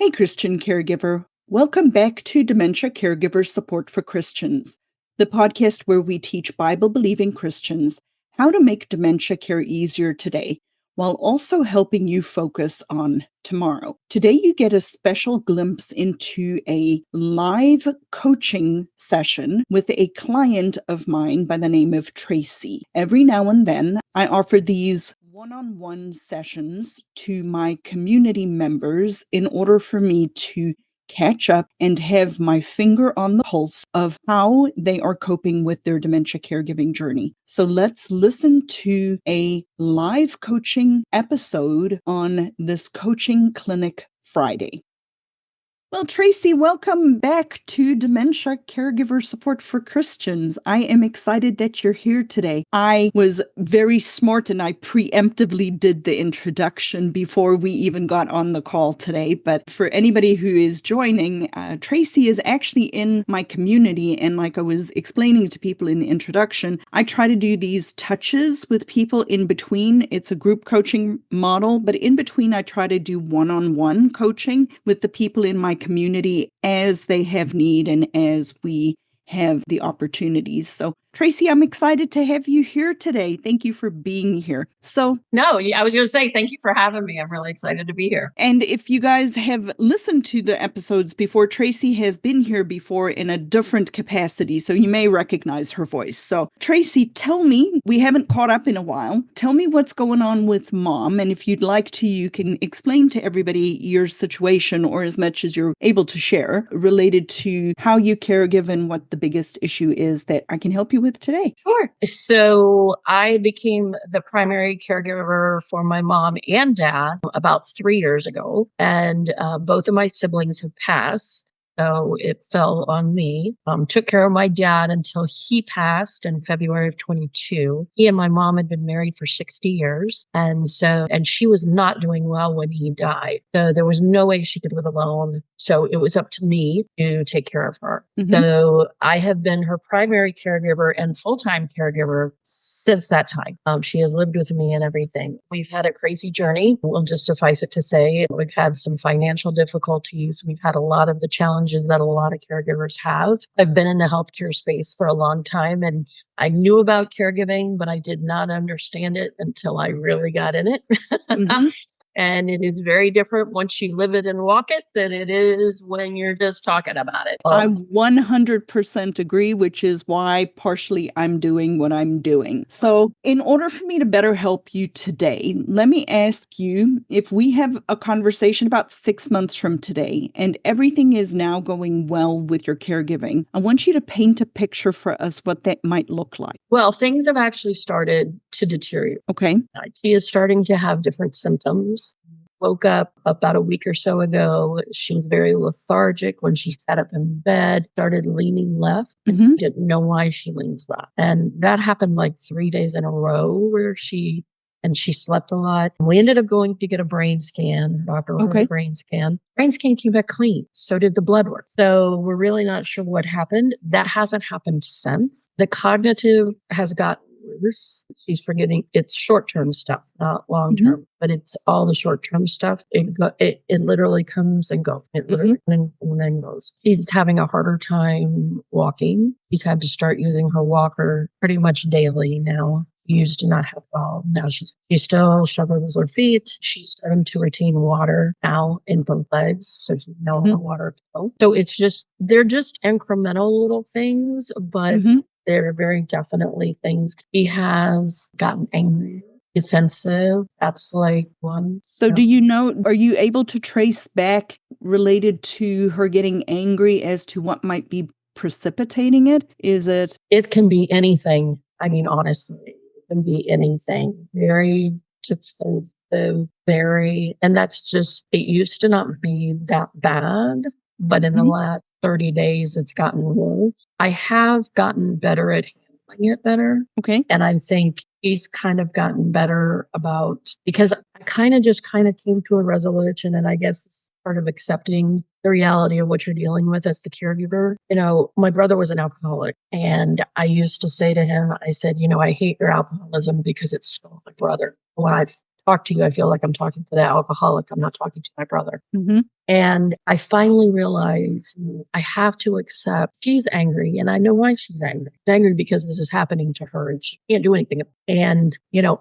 Hey, Christian caregiver. Welcome back to Dementia Caregiver Support for Christians, the podcast where we teach Bible-believing Christians how to make dementia care easier today, while also helping you focus on tomorrow. Today, you get a special glimpse into a live coaching session with a client of mine by the name of Tracy. Every now and then, I offer these one-on-one sessions to my community members in order for me to catch up and have my finger on the pulse of how they are coping with their dementia caregiving journey. So let's listen to a live coaching episode on this Coaching Clinic Friday. Well, Tracy, welcome back to Dementia Caregiver Support for Christians. I am excited that you're here today. I was very smart and I preemptively did the introduction before we even got on the call today. But for anybody who is joining, Tracy is actually in my community. And like I was explaining to people in the introduction, I try to do these touches with people in between. It's a group coaching model, but in between, I try to do one-on-one coaching with the people in my community as they have need and as we have the opportunities. So, Tracy, I'm excited to have you here today. Thank you for being here. No, I was going to say thank you for having me. I'm really excited to be here. And if you guys have listened to the episodes before, Tracy has been here before in a different capacity, so you may recognize her voice. So, Tracy, tell me, we haven't caught up in a while. Tell me what's going on with Mom, and if you'd like to, you can explain to everybody your situation, or as much as you're able to share, related to how you caregive and what the biggest issue is that I can help you with today. Sure. So I became the primary caregiver for my mom and dad about 3 years ago, and both of my siblings have passed. So it fell on me. Took care of my dad until he passed in February of 22. He and my mom had been married for 60 years. And she was not doing well when he died. So there was no way she could live alone. So it was up to me to take care of her. Mm-hmm. So I have been her primary caregiver and full-time caregiver since that time. She has lived with me and everything. We've had a crazy journey. We'll just suffice it to say, we've had some financial difficulties. We've had a lot of the challenges that a lot of caregivers have. I've been in the healthcare space for a long time, and I knew about caregiving, but I did not understand it until I really got in it. Mm-hmm. And it is very different once you live it and walk it than it is when you're just talking about it. I 100% agree, which is why partially I'm doing what I'm doing. So in order for me to better help you today, let me ask you, if we have a conversation about 6 months from today and everything is now going well with your caregiving, I want you to paint a picture for us what that might look like. Well, things have actually started to deteriorate. Okay. She is starting to have different symptoms. Woke up about a week or so ago. She was very lethargic when she sat up in bed, started leaning left. Mm-hmm. Didn't know why she leans left. And that happened like 3 days in a row where she slept a lot. We ended up going to get a brain scan. Doctor ordered a brain scan. Brain scan came back clean. So did the blood work. So we're really not sure what happened. That hasn't happened since. The cognitive has gotten worse. She's forgetting. It's short-term stuff, not long-term, but it's all the short-term stuff. It literally comes and goes. It literally and then goes. She's having a harder time walking. She's had to start using her walker pretty much daily now. She used to not have it all. Now she still struggles with her feet. She's starting to retain water now in both legs. So she's no water. So they're just incremental little things, but they're very definitely things. She has gotten angry, defensive. That's like one. So do you know, are you able to trace back related to her getting angry as to what might be precipitating it? It can be anything. I mean, honestly, it can be anything. Very defensive, and that's just, it used to not be that bad, but in the last 30 days, it's gotten worse. I have gotten better at handling it better. Okay. And I think he's kind of gotten better because I kind of came to a resolution, and I guess this is part of accepting the reality of what you're dealing with as the caregiver. You know, my brother was an alcoholic, and I used to say to him, I said, I hate your alcoholism because it stole my brother. When I talk to you, I feel like I'm talking to the alcoholic. I'm not talking to my brother. Mm-hmm. And I finally realized I have to accept she's angry, and I know why she's angry. She's angry because this is happening to her and she can't do anything. And,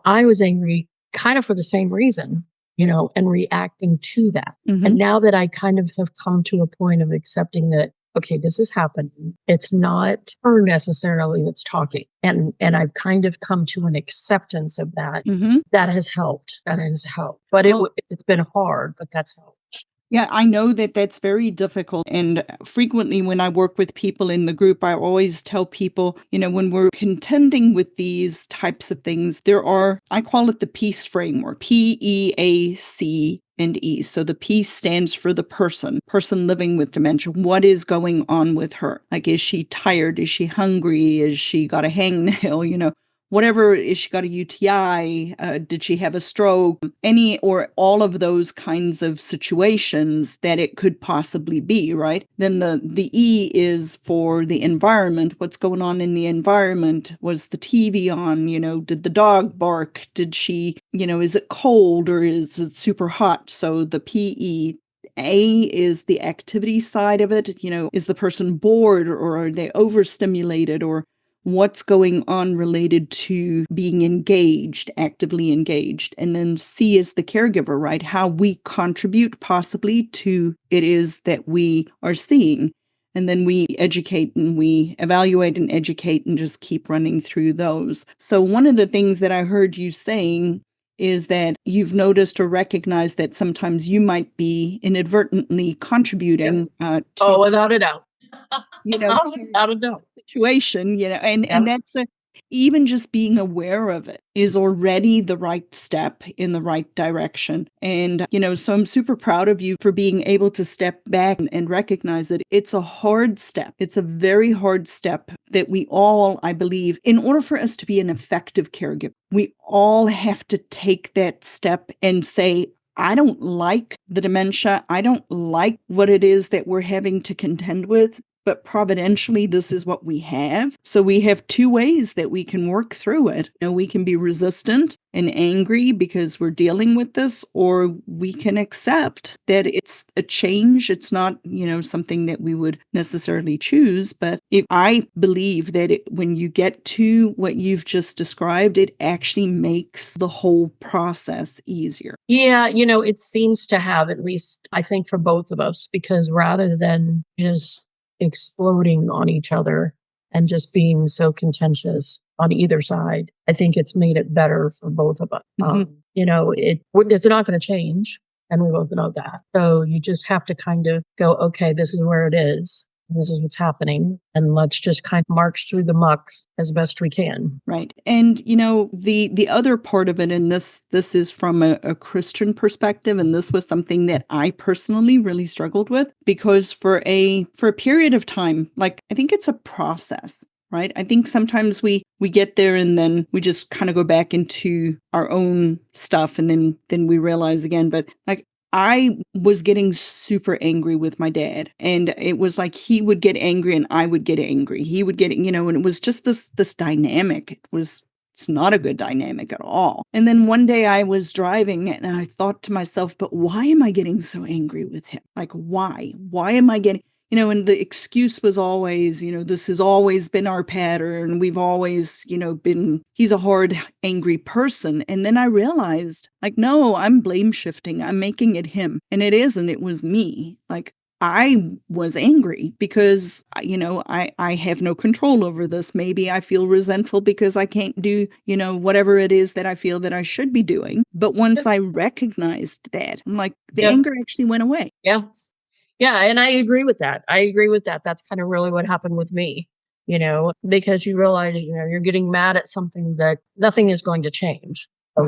I was angry kind of for the same reason, and reacting to that. Mm-hmm. And now that I kind of have come to a point of accepting that, okay, this is happening. It's not her necessarily that's talking. And I've kind of come to an acceptance of that. Mm-hmm. That has helped. That has helped. But it's been hard, but that's helped. Yeah, I know that that's very difficult. And frequently, when I work with people in the group, I always tell people, when we're contending with these types of things, I call it the PEACE framework, PEAC and E. So the P stands for the person living with dementia. What is going on with her? Like, is she tired? Is she hungry? Is she got a hangnail? Whatever, is she got a UTI? Did she have a stroke? Any or all of those kinds of situations that it could possibly be, right? Then the E is for the environment. What's going on in the environment? Was the TV on? Did the dog bark? Did she, is it cold or is it super hot? So the PE. A is the activity side of it. Is the person bored or are they overstimulated or what's going on related to being engaged, actively engaged. And then C is the caregiver, right? How we contribute possibly to it is that we are seeing. And then we educate and we evaluate and educate and just keep running through those. So one of the things that I heard you saying is that you've noticed or recognized that sometimes you might be inadvertently contributing to, without a doubt. without a doubt. Situation, and that's even just being aware of it is already the right step in the right direction. And, so I'm super proud of you for being able to step back and recognize that it's a hard step. It's a very hard step that we all, I believe, in order for us to be an effective caregiver, we all have to take that step and say, I don't like the dementia. I don't like what it is that we're having to contend with. But providentially, this is what we have. So we have two ways that we can work through it. We can be resistant and angry because we're dealing with this, or we can accept that it's a change. It's not, something that we would necessarily choose. But if I believe that when you get to what you've just described, it actually makes the whole process easier. Yeah, it seems to have, at least, I think, for both of us, because rather than just exploding on each other and just being so contentious on either side, I think it's made it better for both of us. Mm-hmm. It's not going to change, and we both know that. So you just have to kind of go, okay, this is where it is. This is what's happening. And let's just kind of march through the muck as best we can. Right. And, the other part of it, and this is from a Christian perspective, and this was something that I personally really struggled with, because for a period of time, like, I think it's a process, right? I think sometimes we get there and then we just kind of go back into our own stuff and then we realize again, but like, I was getting super angry with my dad, and it was like he would get angry and I would get angry. He would get, and it was just this dynamic. It's not a good dynamic at all. And then one day I was driving and I thought to myself, but why am I getting so angry with him? Like, why? Why am I getting, and the excuse was always, this has always been our pattern. We've always, he's a hard, angry person. And then I realized, like, no, I'm blame shifting. I'm making it him. And it isn't. It was me. Like, I was angry because, I have no control over this. Maybe I feel resentful because I can't do, whatever it is that I feel that I should be doing. But once I recognized that, I'm like, the anger actually went away. Yeah. Yeah, and I agree with that. That's kind of really what happened with me, because you realize, you're getting mad at something that nothing is going to change. So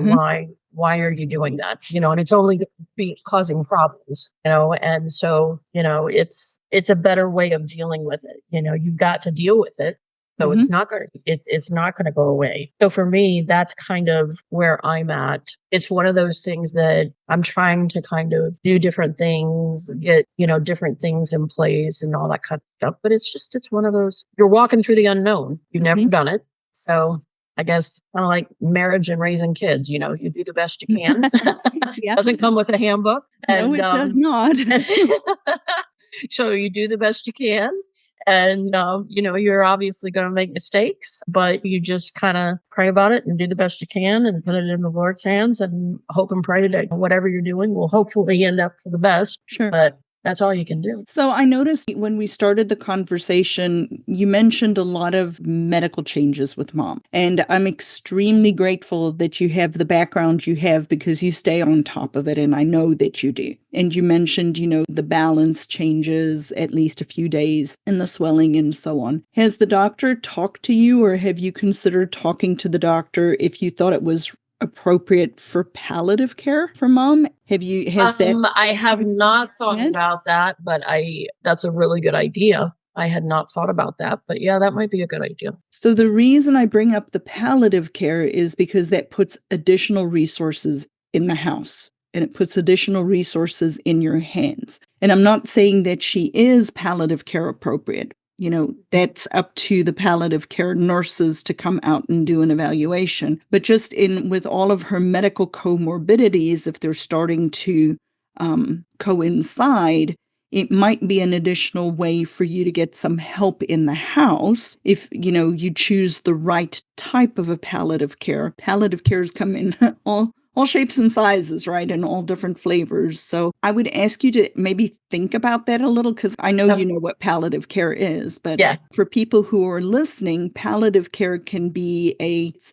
why are you doing that? And it's only going to be causing problems, and so, it's a better way of dealing with it. You've got to deal with it. So it's not going to go away. So for me, that's kind of where I'm at. It's one of those things that I'm trying to kind of do different things, get, different things in place and all that kind of stuff. But it's one of those, you're walking through the unknown. You've never done it. So I guess, kind of like marriage and raising kids. You do the best you can. Yeah. Doesn't come with a handbook. No, it does not. So you do the best you can. And, you're obviously going to make mistakes, but you just kind of pray about it and do the best you can and put it in the Lord's hands and hope and pray that whatever you're doing will hopefully end up for the best. Sure. But that's all you can do. So I noticed when we started the conversation, you mentioned a lot of medical changes with mom. And I'm extremely grateful that you have the background you have because you stay on top of it. And I know that you do. And you mentioned, the balance changes at least a few days and the swelling and so on. Has the doctor talked to you, or have you considered talking to the doctor if you thought it was appropriate for palliative care for mom? I have not thought about that, but that's a really good idea. I had not thought about that, but yeah, that might be a good idea. So the reason I bring up the palliative care is because that puts additional resources in the house and it puts additional resources in your hands. And I'm not saying that she is palliative care appropriate. That's up to the palliative care nurses to come out and do an evaluation. But just with all of her medical comorbidities, if they're starting to coincide, it might be an additional way for you to get some help in the house if, you choose the right type of a palliative care. Palliative cares come in all shapes and sizes, right? And all different flavors. So I would ask you to maybe think about that a little, because I know you know what palliative care is, but for people who are listening, palliative care can be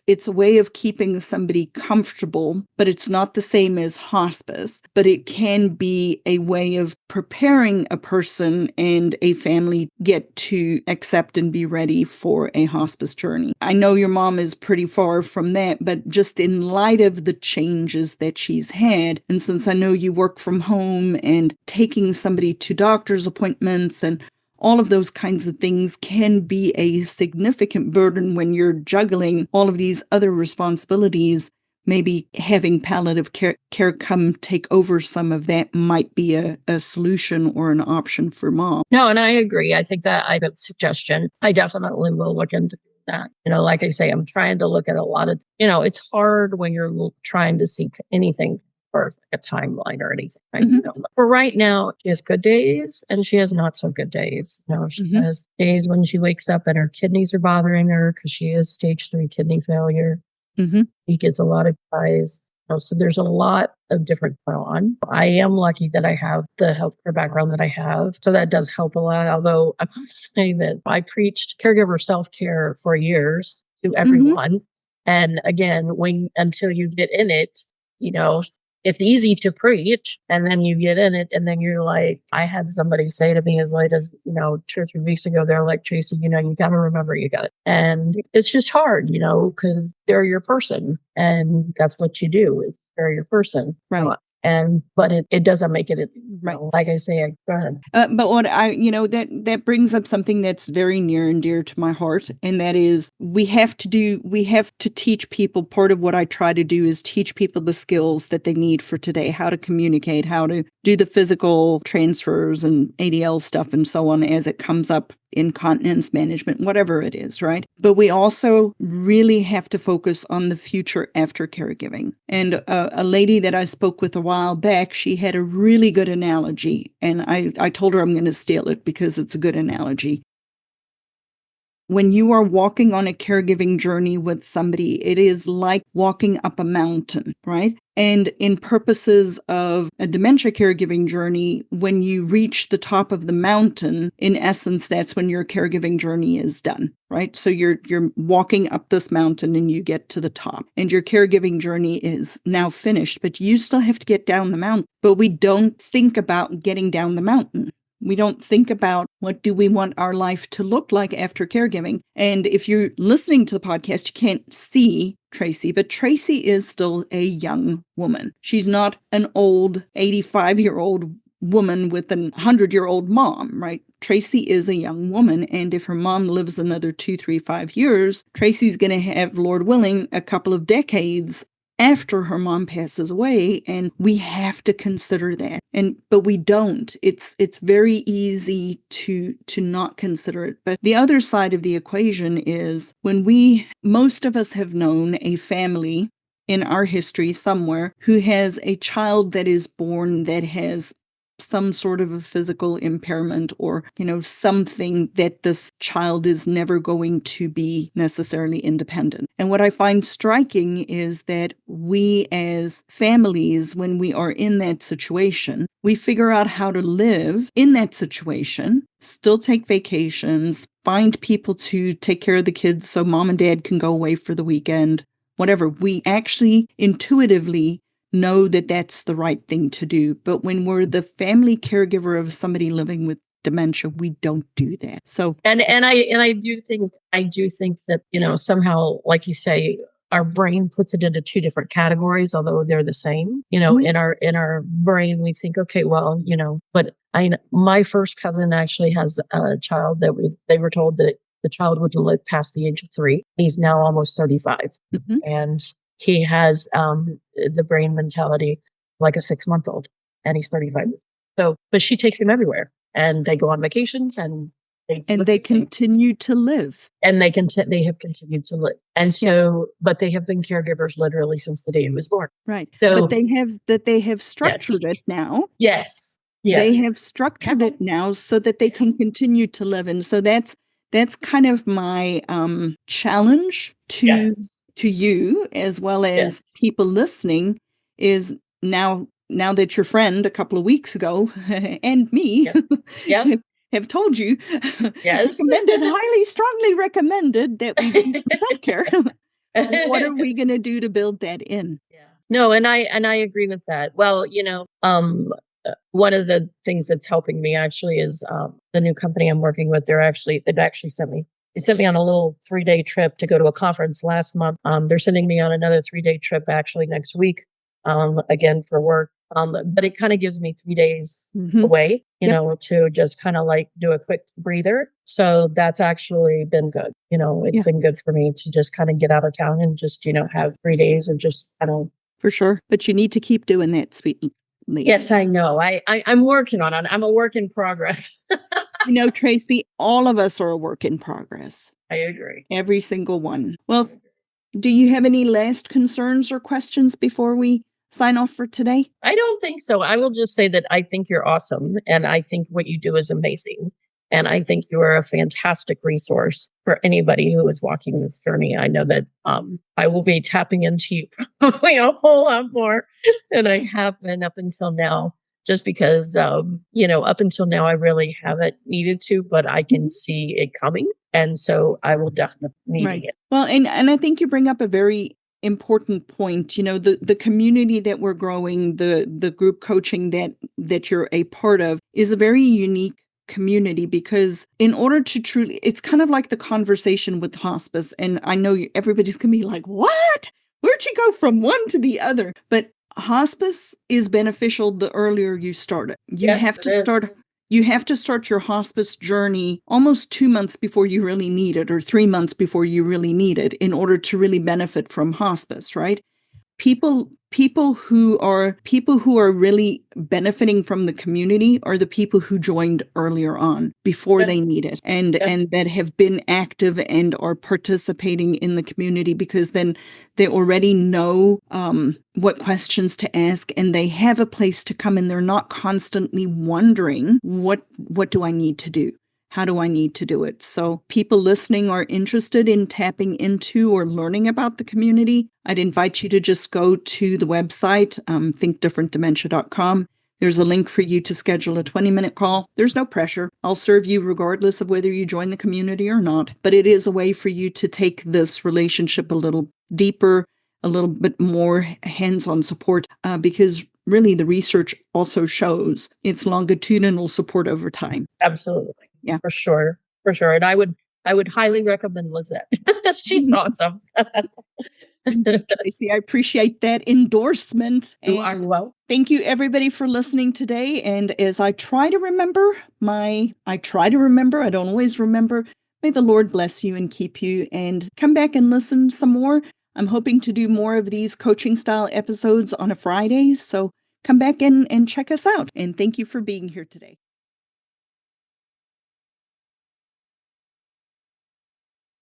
it's a way of keeping somebody comfortable, but it's not the same as hospice, but it can be a way of preparing a person and a family get to accept and be ready for a hospice journey. I know your mom is pretty far from that, but just in light of the changes that she's had, and since I know you work from home and taking somebody to doctor's appointments and all of those kinds of things can be a significant burden when you're juggling all of these other responsibilities. Maybe having palliative care come take over some of that might be a solution or an option for mom. No, and I agree. I think that I have a suggestion. I definitely will look into that. Like I say, I'm trying to look at a lot of, it's hard when you're trying to seek anything for a timeline or anything. Right? Mm-hmm. For right now, she has good days and she has not so good days. She has days when she wakes up and her kidneys are bothering her because she has stage 3 kidney failure. She gets a lot of eyes. So there's a lot of different going on. I am lucky that I have the healthcare background that I have. So that does help a lot. Although I must say that I preached caregiver self-care for years to everyone. And again, until you get in it, it's easy to preach, and then you get in it, and then you're like, I had somebody say to me as late as, 2 or 3 weeks ago, they're like, Tracy, you got to remember you got it. And it's just hard, because they're your person and that's what you do is they're your person. Right. But it doesn't make it, right. Like I say, go ahead. But what that brings up something that's very near and dear to my heart. And that is we have to teach people. Part of what I try to do is teach people the skills that they need for today, how to communicate, how to do the physical transfers and ADL stuff and so on as it comes up, incontinence management, whatever it is, right? But we also really have to focus on the future after caregiving. And a lady that I spoke with a while back, she had a really good analogy. And I told her I'm going to steal it because it's a good analogy. When you are walking on a caregiving journey with somebody, it is like walking up a mountain, right? And in purposes of a dementia caregiving journey, when you reach the top of the mountain, in essence, that's when your caregiving journey is done, right? So you're walking up this mountain and you get to the top, and your caregiving journey is now finished, but you still have to get down the mountain. But we don't think about getting down the mountain. We don't think about what do we want our life to look like after caregiving. And if you're listening to the podcast, you can't see Tracy, but Tracy is still a young woman. She's not an old 85-year-old woman with an 100-year-old mom, right? Tracy is a young woman. And if her mom lives another 2, 3, 5 years, Tracy's going to have, Lord willing, a couple of decades after her mom passes away, and we have to consider that. But we don't. It's very easy to not consider it. But the other side of the equation is when most of us have known a family in our history somewhere who has a child that is born that has some sort of a physical impairment, or something that this child is never going to be necessarily independent. And what I find striking is that we as families, when we are in that situation, we figure out how to live in that situation, still take vacations, find people to take care of the kids so mom and dad can go away for the weekend, whatever. We actually intuitively know that that's the right thing to do. But when we're the family caregiver of somebody living with dementia, we don't do that. So and I do think that, somehow, like you say, our brain puts it into two different categories, although they're the same. In our brain, we think, okay, well, but my first cousin actually has a child they were told that the child wouldn't live past the age of 3. He's now almost 35. And he has the brain mentality like a 6-month-old, and he's 35. So, but she takes him everywhere, and they go on vacations, and they continue to live. And they have continued to live. And so, but they have been caregivers literally since the day he was born. Right. So, but they have structured it now. Yes. They have structured it now so that they can continue to live. And so that's kind of my challenge to you, as well as people listening, is now that your friend a couple of weeks ago and me have told you, highly strongly recommended that we do some self-care. What are we going to do to build that in? No, and I agree with that. Well, one of the things that's helping me actually is the new company I'm working with. They've actually sent me on a little 3-day trip to go to a conference last month. They're sending me on another 3-day trip actually next week, again for work. But it kind of gives me 3 days away, to just kind of like do a quick breather. So that's actually been good. It's been good for me to just kind of get out of town and just, have 3 days of just kind of. For sure. But you need to keep doing that, sweet lady. Yes, I know. I'm working on it. I'm a work in progress. Tracy, all of us are a work in progress. I agree. Every single one. Well, do you have any last concerns or questions before we sign off for today? I don't think so. I will just say that I think you're awesome, and I think what you do is amazing. And I think you are a fantastic resource for anybody who is walking this journey. I know that I will be tapping into you probably a whole lot more than I have been up until now, just because, up until now, I really haven't needed to, but I can see it coming. And so I will definitely need it. Well, and I think you bring up a very important point. The community that we're growing, the group coaching that you're a part of is a very unique community, because in order to truly, it's kind of like the conversation with hospice. And I know everybody's gonna be like, what? Where'd you go from one to the other? But hospice is beneficial the earlier you start it. You have to start your hospice journey almost 2 months before you really need it, or 3 months before you really need it, in order to really benefit from hospice, right? People who are really benefiting from the community are the people who joined earlier on, before they need it, and that have been active and are participating in the community, because then they already know what questions to ask, and they have a place to come, and they're not constantly wondering, what do I need to do? How do I need to do it? So people listening are interested in tapping into or learning about the community, I'd invite you to just go to the website, thinkdifferentdementia.com. There's a link for you to schedule a 20-minute call. There's no pressure. I'll serve you regardless of whether you join the community or not. But it is a way for you to take this relationship a little deeper, a little bit more hands-on support, because really the research also shows it's longitudinal support over time. Absolutely. Yeah. For sure. For sure. And I would highly recommend Lizette. She's awesome. Tracy, I appreciate that endorsement. You are welcome. Thank you, everybody, for listening today. And as I try to remember, I don't always remember, may the Lord bless you and keep you, and come back and listen some more. I'm hoping to do more of these coaching style episodes on a Friday, so come back in and check us out. And thank you for being here today.